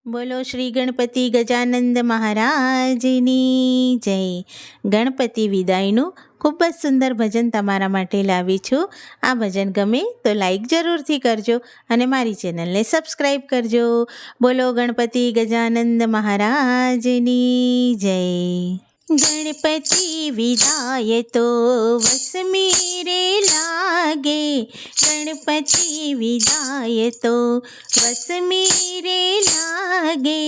બોલો શ્રી ગણપતિ ગજાનંદ મહારાજની જય. ગણપતિ વિદાયનું ખૂબ જ સુંદર ભજન તમારા માટે લાવી છું. આ ભજન ગમે તો લાઈક જરૂરથી કરજો અને મારી ચેનલને સબસ્ક્રાઈબ કરજો. બોલો ગણપતિ ગજાનંદ મહારાજની જય. ગણપતિ વિદાય તો વસમી રે લાગે, ગણપતિ વિદાય તો વસમી રે લાગે,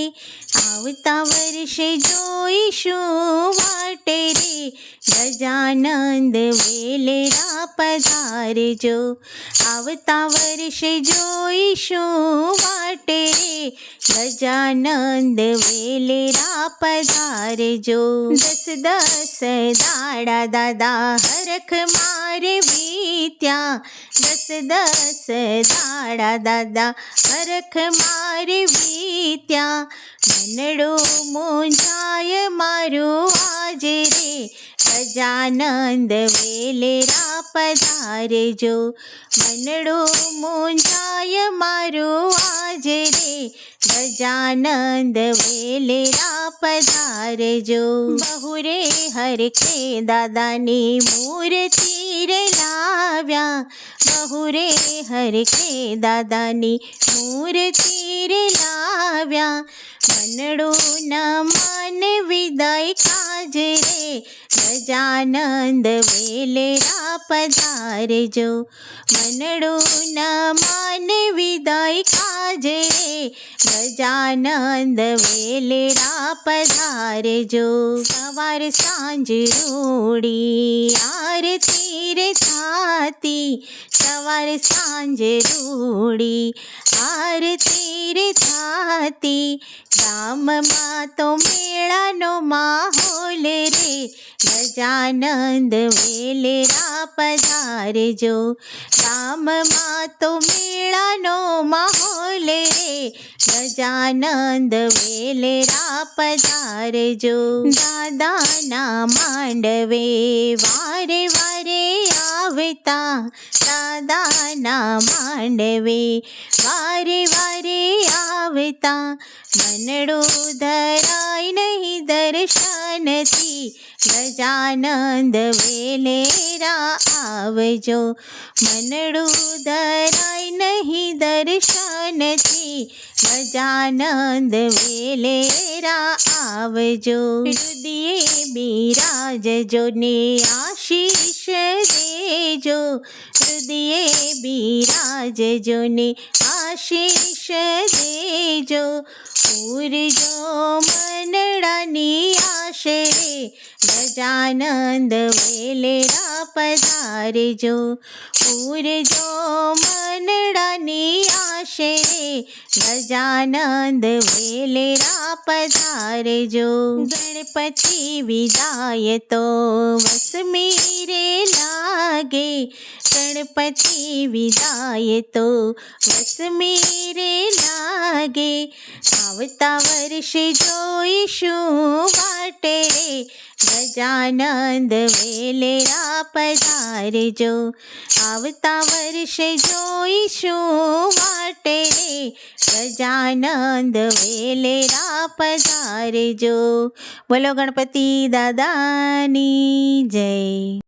આવતા વર્ષે જોઈશું વાટે રે, ગજાનંદ વેલેરા પધારજો. આવતા વર્ષે જોઈશું વાટે રે, ગજાનંદ વેલેરા પધારજો. દસ દાડા દાદા હરખ મારે વીત્યા, દસ દાડા દાદા હરખ મારે વીત્યા, મનડું મૂંઝાય મારું આજે રે, ગજાનંદ વેલેરા પધારજો. મનડું મૂંઝાય મારું આજે રે, ગજાનંદ વેલેરા પધારજો. બહુરે હરખે દાદાની મૂર્તિ રે લાવ્યા, બહુરે હરખે દાદાની મૂર્તિ રે લાવ્યા, મનડું ન માને વિદાય કાજ રે, ગજાનંદ વેલેરા પધારજો. મનડું ન માને વિદાય કાજ રે, ગજાનંદ વેલેરા પધારજો. સવાર સાંજ રૂડી આરતી રે થાતી, સવાર સાંજ રૂડી આરતી રે થાતી, ગામમાં તો મેળાનો માહોલ રે, ગજાનંદ વેલેરા પધારજો. ગામમાં તો મેળાનો માહોલ રે, ગજાનંદ વેલેરા પધારજો. દાદાના માંડવે વારે વારે આવતા, દાદાના માંડવે વારે વારે આવતા, મનડું ધરાય નહીં દર્શનથી, ગજાનંદ વેલેરા આવજો. મનડું ધરાય નહીં દર્શનથી, ગજાનંદ વેલેરા આવજો. હૃદયે બિરાજજો ને આશીષ દેજો, હૃદયે બિરાજજો ને આશીષ દેજો, પૂરજો મનડાની આશરે, ગજાનંદ વેલેરા પધારજો. પૂરજો મનડાની આશરે, ગજાનંદ વેલેરા પધારજો. ગણપતિ વિદાય તો વસમી રે લાગે, ગણપતિ વિદાય તો વસમી રે લાગે, આવતા વર્ષે જોઈશું વાટે રે, ગજાનંદ વેલેરા પધારજો. આવતા વર્ષે જોઈશું વાટે રે, ગજાનંદ વેલેરા પધારજો. બોલો ગણપતિ દાદાની જય.